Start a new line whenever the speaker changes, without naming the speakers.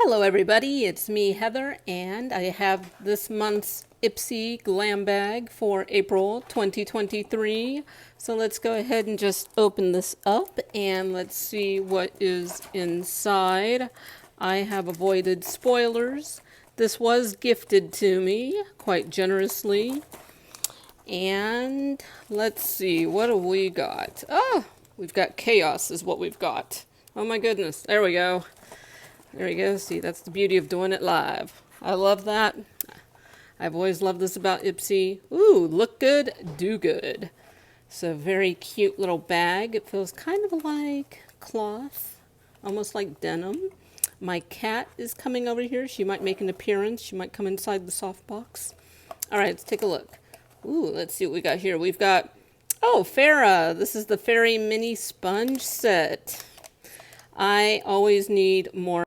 Hello everybody, it's me Heather, and I have this month's Ipsy Glam bag for April 2023. So let's go ahead and just open this up and let's see what is inside. I have avoided spoilers. This was gifted to me quite generously. And let's see, what have we got? Oh, we've got chaos is what we've got. Oh my goodness, there we go. There we go. See, that's the beauty of doing it live. I love that. I've always loved this about Ipsy. Ooh, look good, do good. So very cute little bag. It feels kind of like cloth, almost like denim. My cat is coming over here. She might make an appearance. She might come inside the softbox. All right, let's take a look. Ooh, let's see what we got here. We've got, oh, Farrah. This is the Fairy Mini Sponge Set. I always need more